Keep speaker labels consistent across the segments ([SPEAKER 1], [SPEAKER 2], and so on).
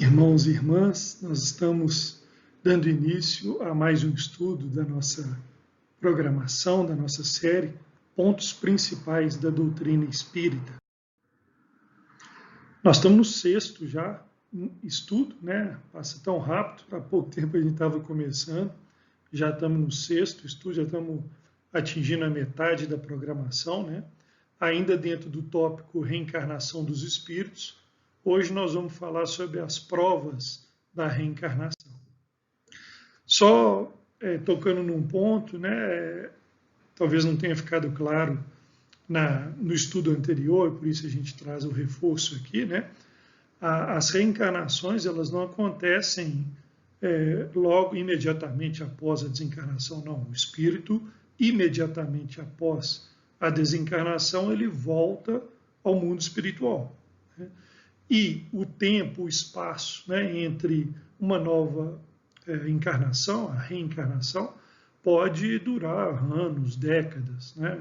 [SPEAKER 1] Irmãos e irmãs, nós estamos dando início a mais um estudo da nossa programação, da nossa série Pontos Principais da Doutrina Espírita. Nós estamos no sexto já estudo, né? Passa tão rápido, há pouco tempo a gente estava começando, já estamos no sexto estudo, já estamos atingindo a metade da programação, né? Ainda dentro do tópico reencarnação dos espíritos. Hoje nós vamos falar sobre as provas da reencarnação. Só tocando num ponto, né, talvez não tenha ficado claro no estudo anterior, por isso a gente traz o reforço aqui, né? As reencarnações, elas não acontecem logo, imediatamente após a desencarnação, não. O espírito, imediatamente após a desencarnação, ele volta ao mundo espiritual, né? E o tempo, o espaço, né, entre uma nova encarnação, a reencarnação, pode durar anos, décadas, né?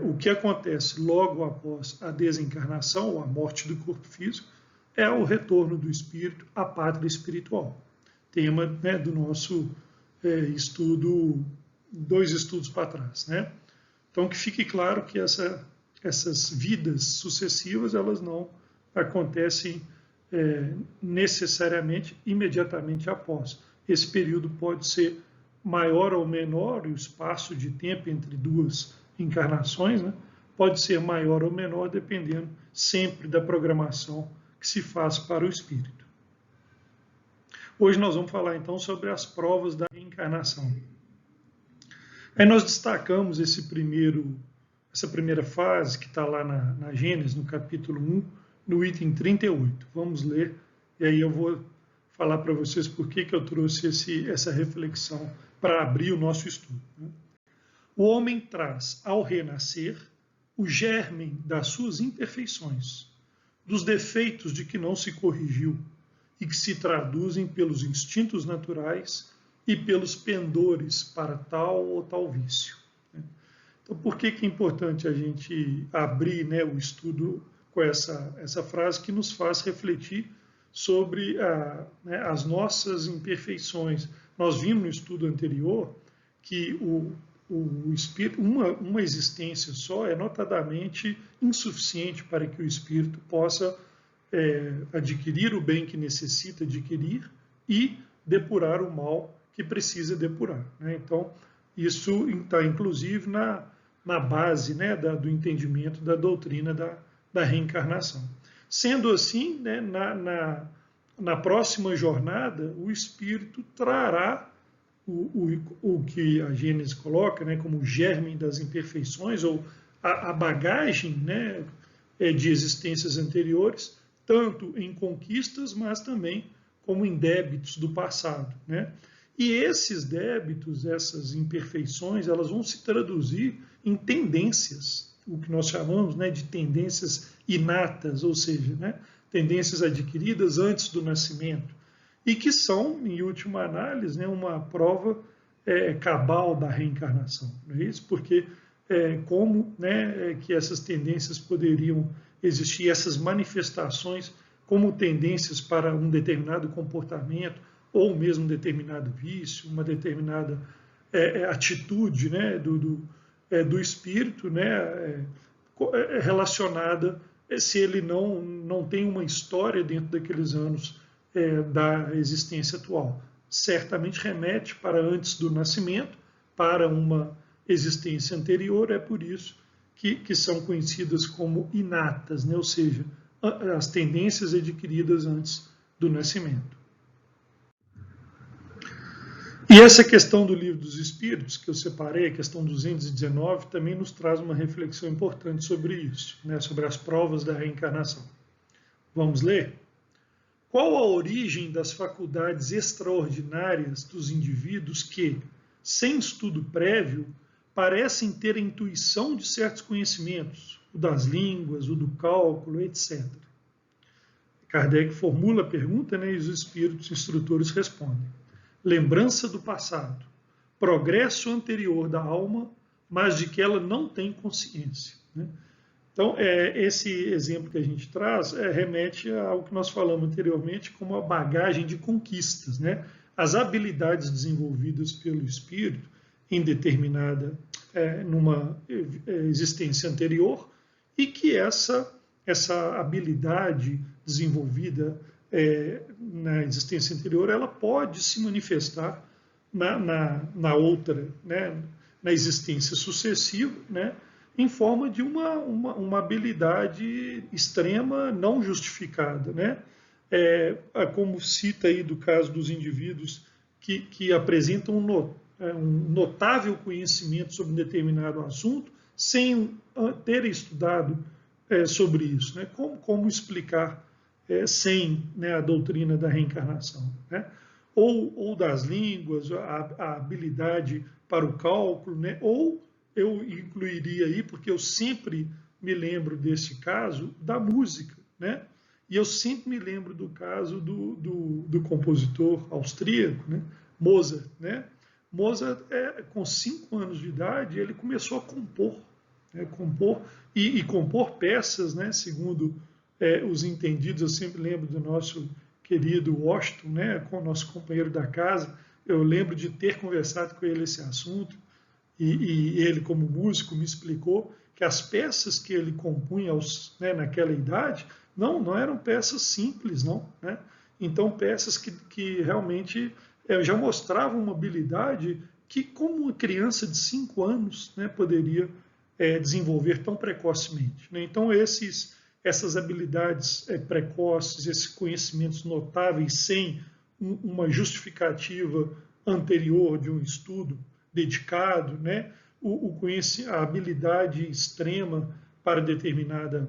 [SPEAKER 1] O que acontece logo após a desencarnação, ou a morte do corpo físico, é o retorno do espírito à pátria espiritual. Tema, né, do nosso estudo, 2 estudos para trás, né? Então, que fique claro que essas vidas sucessivas, elas não acontecem necessariamente imediatamente após. Esse período pode ser maior ou menor, e o espaço de tempo entre 2 encarnações, né, pode ser maior ou menor, dependendo sempre da programação que se faz para o espírito. Hoje nós vamos falar então sobre as provas da reencarnação. Aí nós destacamos essa primeira fase que está lá na Gênesis, no capítulo 1, no item 38. Vamos ler, e aí eu vou falar para vocês por que eu trouxe essa reflexão para abrir o nosso estudo. O homem traz ao renascer o germen das suas imperfeições, dos defeitos de que não se corrigiu e que se traduzem pelos instintos naturais e pelos pendores para tal ou tal vício. Então, por que é importante a gente abrir, né, o estudo com essa frase que nos faz refletir sobre as nossas imperfeições? Nós vimos no estudo anterior que o espírito, uma existência só é notadamente insuficiente para que o espírito possa adquirir o bem que necessita adquirir e depurar o mal que precisa depurar, né? Então, isso está inclusive na base, né, do entendimento da doutrina da reencarnação. Sendo assim, né, na próxima jornada, o espírito trará o que a Gênesis coloca, né, como o germe das imperfeições, ou a bagagem, né, de existências anteriores, tanto em conquistas, mas também como em débitos do passado, né? E esses débitos, essas imperfeições, elas vão se traduzir em tendências, o que nós chamamos, né, de tendências inatas, ou seja, né, tendências adquiridas antes do nascimento, e que são, em última análise, né, uma prova cabal da reencarnação. Não é isso? Porque como, né, que essas tendências poderiam existir, essas manifestações como tendências para um determinado comportamento, ou mesmo um determinado vício, uma determinada atitude, né, do espírito, né, relacionada, se ele não tem uma história dentro daqueles anos da existência atual. Certamente remete para antes do nascimento, para uma existência anterior, é por isso que são conhecidas como inatas, né, ou seja, as tendências adquiridas antes do nascimento. E essa questão do Livro dos Espíritos, que eu separei, a questão 219, também nos traz uma reflexão importante sobre isso, né, sobre as provas da reencarnação. Vamos ler? Qual a origem das faculdades extraordinárias dos indivíduos que, sem estudo prévio, parecem ter a intuição de certos conhecimentos, o das línguas, o do cálculo, etc. Kardec formula a pergunta, né, e os espíritos instrutores respondem. Lembrança do passado, progresso anterior da alma, mas de que ela não tem consciência, né? Então, esse exemplo que a gente traz remete ao que nós falamos anteriormente como a bagagem de conquistas, né? As habilidades desenvolvidas pelo espírito em determinada, numa existência anterior, e que essa habilidade desenvolvida na existência anterior, ela pode se manifestar na outra, né? Na existência sucessiva, né? Em forma de uma habilidade extrema não justificada, né? Como cita aí do caso dos indivíduos que apresentam um notável conhecimento sobre um determinado assunto sem terem estudado sobre isso, né? Como explicar sem, né, a doutrina da reencarnação, né? Ou das línguas, a habilidade para o cálculo, né? Ou eu incluiria aí, porque eu sempre me lembro desse caso, da música, né? E eu sempre me lembro do caso do compositor austríaco, né? Mozart, né? Mozart, com 5 anos de idade, ele começou a compor, né? Compor e compor peças, né? Segundo os entendidos, eu sempre lembro do nosso querido Washington, né? Com o nosso companheiro da casa, eu lembro de ter conversado com ele esse assunto, e ele, como músico, me explicou que as peças que ele compunha naquela idade não eram peças simples, não, né? Então, peças que realmente já mostravam uma habilidade que, como uma criança de 5 anos, né, poderia desenvolver tão precocemente, né? Então, essas habilidades precoces, esses conhecimentos notáveis sem uma justificativa anterior de um estudo dedicado, né? A habilidade extrema para determinado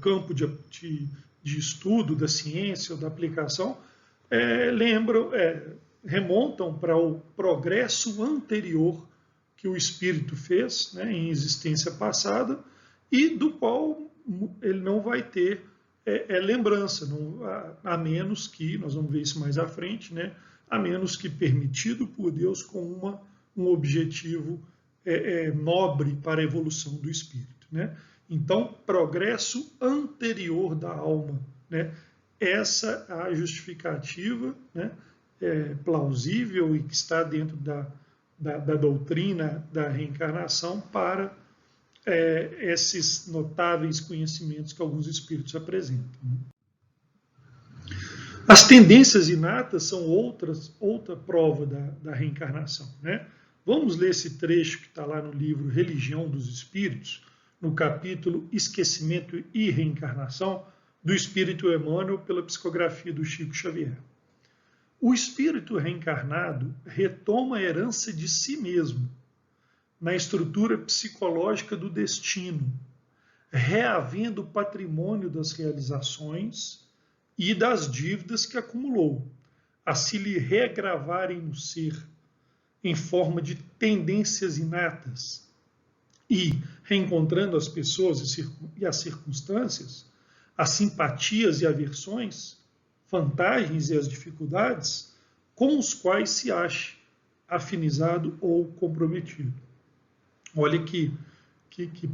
[SPEAKER 1] campo de estudo da ciência ou da aplicação, remontam para o progresso anterior que o espírito fez, né, em existência passada, e do qual ele não vai ter lembrança, a menos que, nós vamos ver isso mais à frente, né, a menos que permitido por Deus com um objetivo nobre para a evolução do espírito, né? Então, progresso anterior da alma, né? Essa é a justificativa, né, plausível e que está dentro da doutrina da reencarnação para esses notáveis conhecimentos que alguns espíritos apresentam. As tendências inatas são outra prova da reencarnação, né? Vamos ler esse trecho que está lá no livro Religião dos Espíritos, no capítulo Esquecimento e Reencarnação, do Espírito Emmanuel, pela psicografia do Chico Xavier. O espírito reencarnado retoma a herança de si mesmo, na estrutura psicológica do destino, reavendo o patrimônio das realizações e das dívidas que acumulou, a se lhe regravarem no ser, em forma de tendências inatas, e, reencontrando as pessoas e as circunstâncias, as simpatias e aversões, vantagens e as dificuldades, com os quais se ache afinizado ou comprometido. Olha que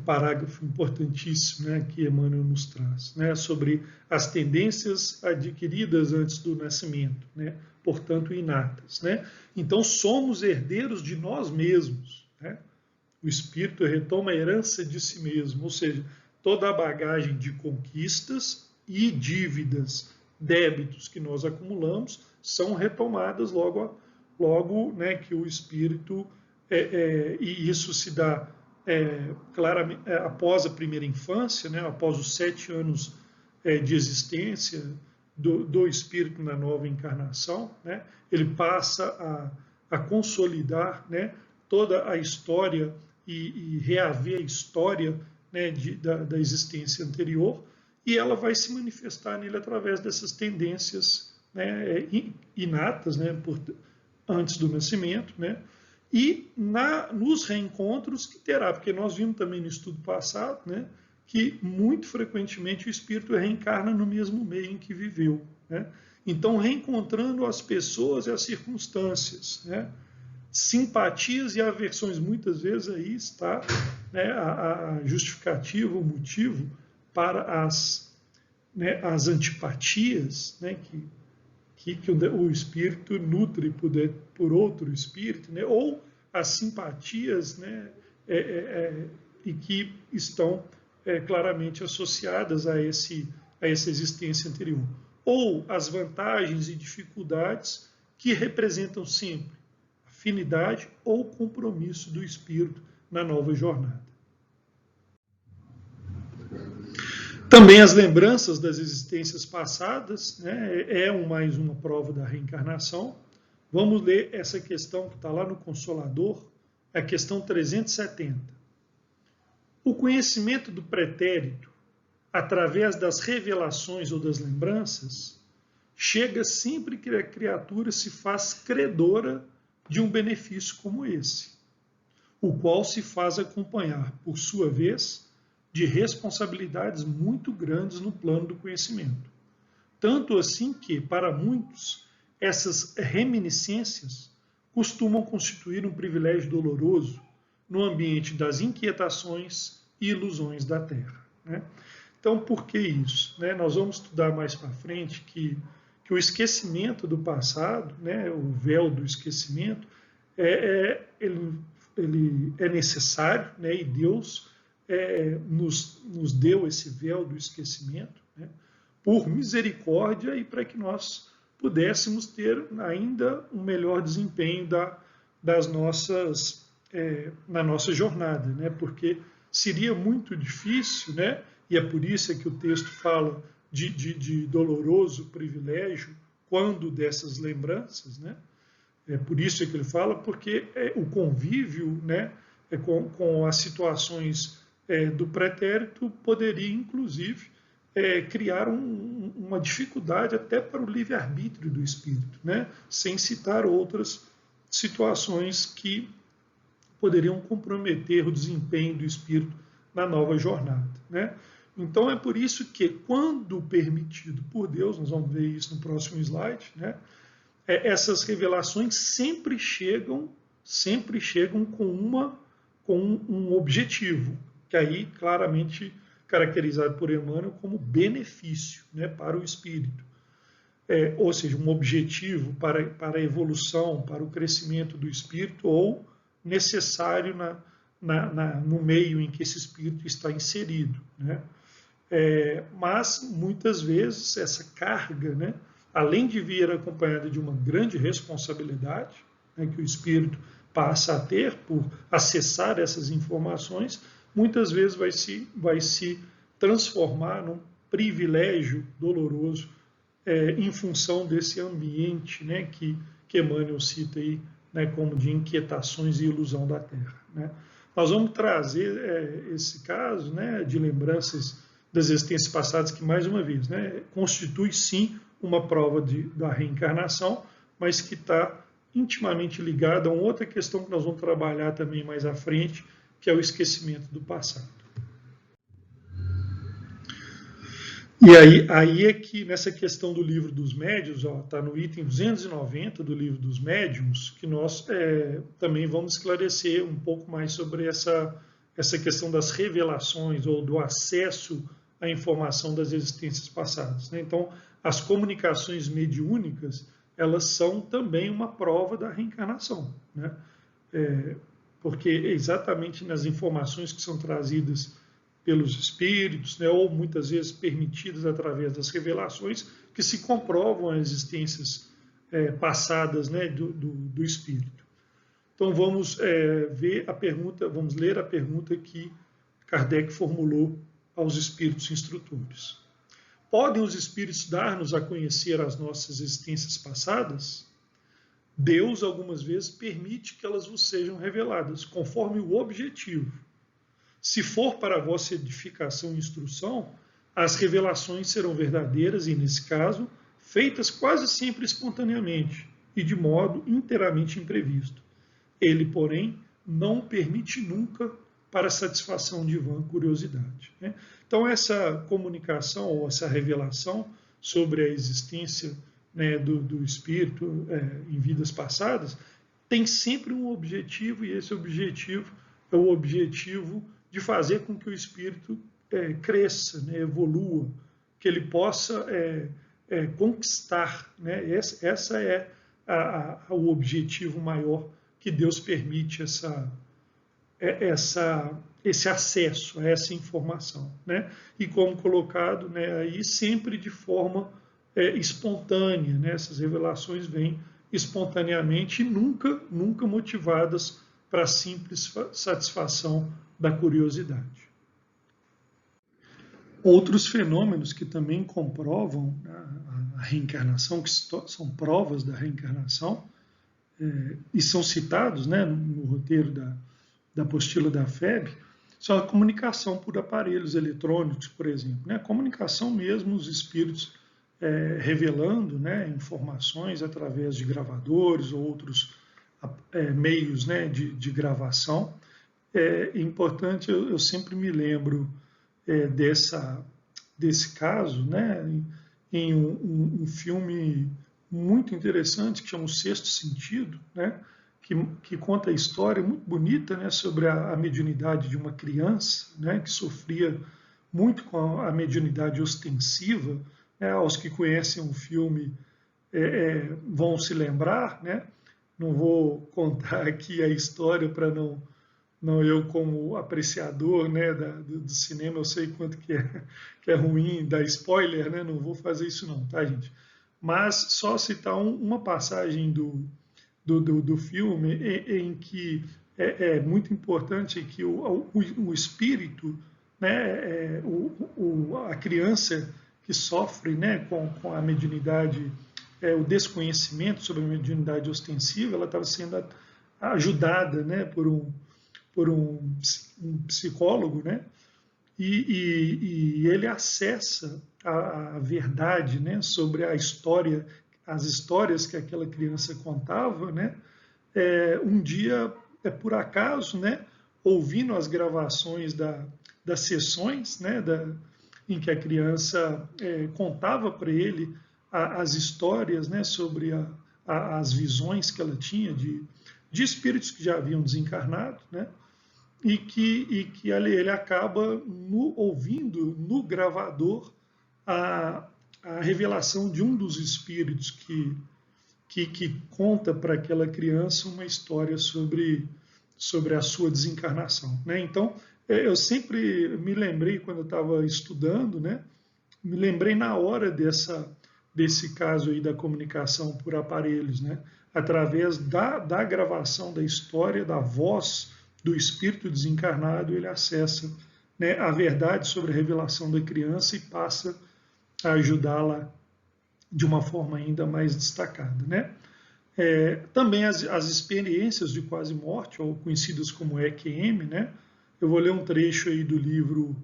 [SPEAKER 1] parágrafo importantíssimo, né, que Emmanuel nos traz, né, sobre as tendências adquiridas antes do nascimento, né, portanto inatas, né? Então somos herdeiros de nós mesmos, né? O espírito retoma a herança de si mesmo, ou seja, toda a bagagem de conquistas e dívidas, débitos que nós acumulamos são retomadas logo, né, que o espírito e isso se dá claramente após a primeira infância, né, após os 7 anos de existência do espírito na nova encarnação, né, ele passa a consolidar, né, toda a história e reaver a história, né, da existência anterior, e ela vai se manifestar nele através dessas tendências, né, inatas, né, antes do nascimento, né, e nos reencontros que terá, porque nós vimos também no estudo passado, né, que muito frequentemente o espírito reencarna no mesmo meio em que viveu, né? Então, reencontrando as pessoas e as circunstâncias, né, simpatias e aversões. Muitas vezes aí está, né, a justificativa, o motivo para as antipatias, né, que o espírito nutre por outro espírito, né, ou as simpatias, né, e que estão claramente associadas a essa existência anterior. Ou as vantagens e dificuldades que representam sempre afinidade ou compromisso do espírito na nova jornada. Também as lembranças das existências passadas, né, mais uma prova da reencarnação. Vamos ler essa questão que está lá no Consolador, a questão 370. O conhecimento do pretérito, através das revelações ou das lembranças, chega sempre que a criatura se faz credora de um benefício como esse, o qual se faz acompanhar, por sua vez, de responsabilidades muito grandes no plano do conhecimento. Tanto assim que, para muitos, essas reminiscências costumam constituir um privilégio doloroso no ambiente das inquietações e ilusões da Terra, né? Então, por que isso? Né? Nós vamos estudar mais para frente que o esquecimento do passado, né, o véu do esquecimento, ele é necessário, né, e Deus nos deu esse véu do esquecimento, né, por misericórdia e para que nós pudéssemos ter ainda um melhor desempenho na nossa jornada, né, porque seria muito difícil, né, e é por isso que o texto fala de doloroso privilégio quando dessas lembranças, né? É por isso que ele fala, porque o convívio, né, com as situações do pretérito poderia, inclusive, criar uma dificuldade até para o livre-arbítrio do espírito, né? Sem citar outras situações que poderiam comprometer o desempenho do espírito na nova jornada, né? Então é por isso que, quando permitido por Deus, nós vamos ver isso no próximo slide, né? Essas revelações sempre chegam com um objetivo, que aí claramente caracterizado por Emmanuel como benefício, né, para o espírito. Ou seja, um objetivo para a evolução, para o crescimento do espírito, ou necessário no meio em que esse espírito está inserido, né? Mas, muitas vezes, essa carga, né, além de vir acompanhada de uma grande responsabilidade, né, que o espírito passa a ter por acessar essas informações, muitas vezes vai se transformar num privilégio doloroso em função desse ambiente, né, que Emmanuel cita aí, né, como de inquietações e ilusão da Terra, né? Nós vamos trazer esse caso, né, de lembranças das existências passadas, que, mais uma vez, né, constitui sim uma prova da reencarnação, mas que está intimamente ligada a uma outra questão que nós vamos trabalhar também mais à frente, que é o esquecimento do passado. E aí é que, nessa questão do livro dos médiuns, está no item 290 do livro dos médiuns, que nós também vamos esclarecer um pouco mais sobre essa questão das revelações ou do acesso à informação das existências passadas, né? Então, as comunicações mediúnicas, elas são também uma prova da reencarnação, né? Porque exatamente nas informações que são trazidas pelos espíritos, né, ou muitas vezes permitidas através das revelações, que se comprovam as existências passadas, né, do espírito. Então vamos vamos ler a pergunta que Kardec formulou aos espíritos instrutores. Podem os espíritos dar-nos a conhecer as nossas existências passadas? Deus, algumas vezes, permite que elas vos sejam reveladas, conforme o objetivo. Se for para a vossa edificação e instrução, as revelações serão verdadeiras e, nesse caso, feitas quase sempre espontaneamente e de modo inteiramente imprevisto. Ele, porém, não permite nunca para satisfação de vã curiosidade, né? Então, essa comunicação ou essa revelação sobre a existência, né, do espírito em vidas passadas tem sempre um objetivo, e esse objetivo é o objetivo de fazer com que o espírito cresça, né, evolua, que ele possa conquistar, né? Essa é o objetivo maior que Deus permite esse acesso a essa informação, né? E como colocado, né, aí sempre de forma espontânea, né? Essas revelações vêm espontaneamente e nunca motivadas para a simples satisfação da curiosidade. Outros fenômenos que também comprovam a reencarnação, que são provas da reencarnação, e são citados, né, no roteiro da apostila da FEB, são a comunicação por aparelhos eletrônicos, por exemplo. Né? A comunicação mesmo, os espíritos revelando, né, informações através de gravadores ou outros meios, né, de gravação. É importante, eu sempre me lembro desse caso, né, em um filme muito interessante que chama O Sexto Sentido, né, que conta a história muito bonita, né, sobre a mediunidade de uma criança, né, que sofria muito com a mediunidade ostensiva. Né, aos que conhecem o filme vão se lembrar, né? Não vou contar aqui a história para não eu como apreciador, né, do cinema, eu sei quanto que é ruim dar spoiler, né? Não vou fazer isso não, tá, gente? Mas só citar uma passagem do filme em que é muito importante que o espírito, né, a criança que sofre, né, com a mediunidade, o desconhecimento sobre a mediunidade ostensiva, ela estava sendo ajudada, né, por um psicólogo, né, e ele acessa a verdade, né, sobre a história, as histórias que aquela criança contava, né, um dia, por acaso, né, ouvindo as gravações das sessões, né, em que a criança contava para ele as histórias, né, sobre as visões que ela tinha de espíritos que já haviam desencarnado, né, e que ele acaba ouvindo no gravador a revelação de um dos espíritos que conta para aquela criança uma história sobre a sua desencarnação. Né? Então, eu sempre me lembrei, quando eu estava estudando, né, me lembrei na hora desse caso aí da comunicação por aparelhos, né, através da gravação da história, da voz do espírito desencarnado, ele acessa, né, a verdade sobre a revelação da criança e passa a ajudá-la de uma forma ainda mais destacada. Né? Também as experiências de quase morte, ou conhecidas como EQM, né? Eu vou ler um trecho aí do livro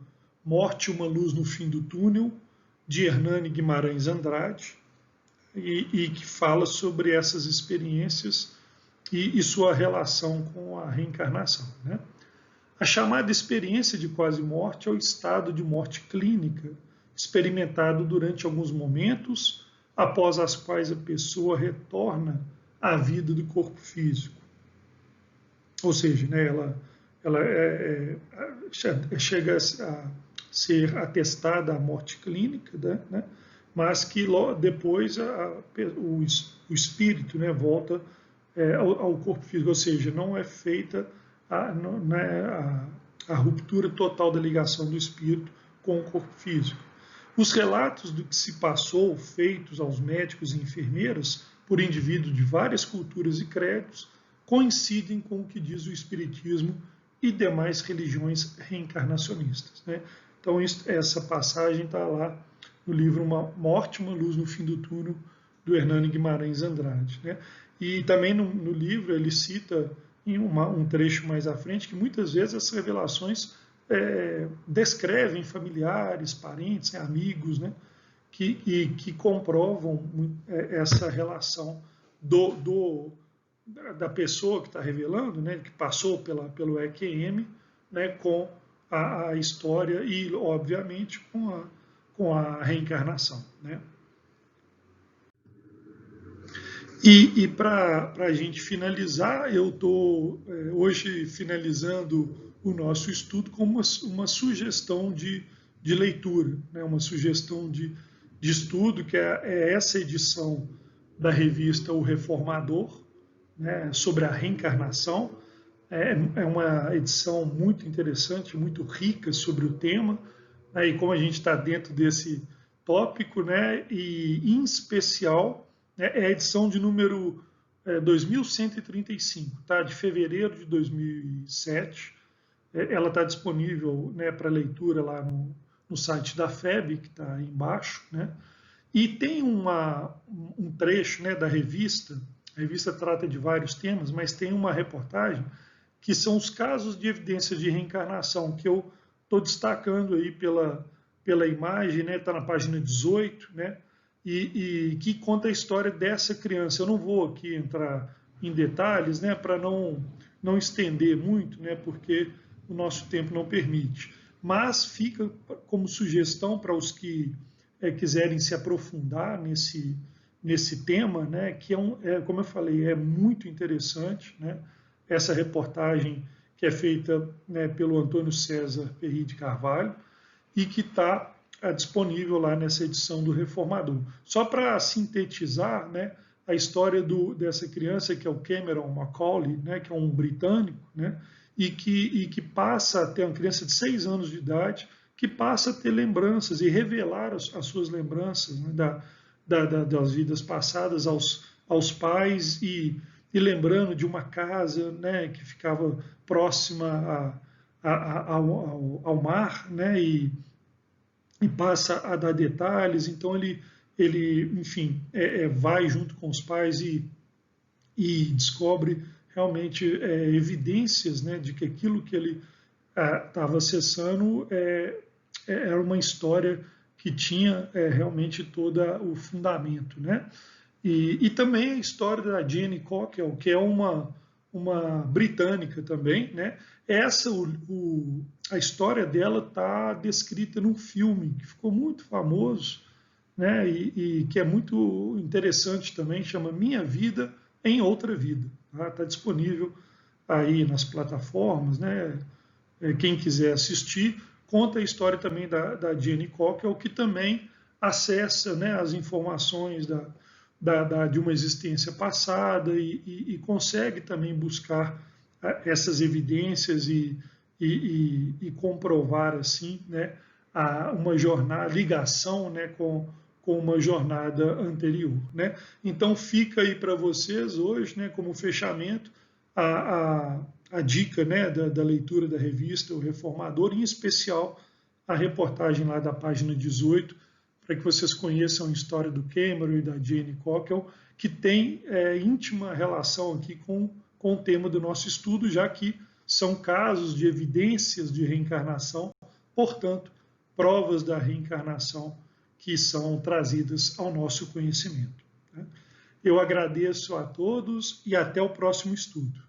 [SPEAKER 1] Morte, uma Luz no Fim do Túnel, de Hernani Guimarães Andrade, e que fala sobre essas experiências e sua relação com a reencarnação. Né? A chamada experiência de quase morte é o estado de morte clínica, experimentado durante alguns momentos, após as quais a pessoa retorna à vida do corpo físico. Ou seja, né, ela chega a ser atestada a morte clínica, né, mas que depois o espírito, né, volta ao corpo físico, ou seja, não é feita a ruptura total da ligação do espírito com o corpo físico. Os relatos do que se passou, feitos aos médicos e enfermeiras por indivíduos de várias culturas e credos, coincidem com o que diz o Espiritismo e demais religiões reencarnacionistas. Né? Então, essa passagem está lá no livro Morte, uma Luz no Fim do Túnel, do Hernani Guimarães Andrade. Né? E também no livro ele cita, em um trecho mais à frente, que muitas vezes essas revelações descrevem familiares, parentes, amigos, né, que comprovam essa relação da pessoa que está revelando, né, que passou pelo EQM, né, com a história e, obviamente, com a reencarnação. Né. E para a gente finalizar, eu estou hoje finalizando o nosso estudo com uma sugestão de leitura, né? Uma sugestão de estudo, que é essa edição da revista O Reformador, né? Sobre a reencarnação. É uma edição muito interessante, muito rica sobre o tema, né? E como a gente está dentro desse tópico, né? E em especial é a edição de número 2135, tá? De fevereiro de 2007. Ela está disponível, né, para leitura lá no site da FEB, que está aí embaixo, né? E tem um trecho, né, da revista. A revista trata de vários temas, mas tem uma reportagem que são os casos de evidências de reencarnação, que eu estou destacando aí pela imagem, né? Está na página 18, né? E que conta a história dessa criança. Eu não vou aqui entrar em detalhes, né, para não estender muito, né, porque o nosso tempo não permite. Mas fica como sugestão para os que quiserem se aprofundar nesse tema, né, que como eu falei, é muito interessante, né, essa reportagem que é feita, né, pelo Antônio César Perry de Carvalho e que está disponível lá nessa edição do Reformador. Só para sintetizar, né, a história dessa criança, que é o Cameron Macaulay, né, que é um britânico, né, e que passa a ter uma criança de 6 anos de idade, que passa a ter lembranças e revelar as suas lembranças, né, das vidas passadas aos pais e lembrando de uma casa, né, que ficava próxima ao mar, né, e passa a dar detalhes. Então enfim, vai junto com os pais e descobre realmente evidências, né, de que aquilo que ele estava acessando era uma história que tinha realmente todo o fundamento, né? E também a história da Jenny Cockell, que é uma britânica também, né? A história dela está descrita num filme que ficou muito famoso, né? E que é muito interessante também, chama Minha Vida em Outra Vida. Está disponível aí nas plataformas, né? Quem quiser assistir, conta a história também da Jenny Cockell, que também acessa, né, as informações de uma existência passada e consegue também buscar essas evidências e comprovar assim, né, uma jornada, ligação, né, com uma jornada anterior, né? Então fica aí para vocês hoje, né, como fechamento, a dica, né, da leitura da revista O Reformador, em especial a reportagem lá da página 18, para que vocês conheçam a história do Cameron e da Jenny Cockell, que tem íntima relação aqui com o tema do nosso estudo, já que são casos de evidências de reencarnação, portanto, provas da reencarnação que são trazidas ao nosso conhecimento. Eu agradeço a todos e até o próximo estudo.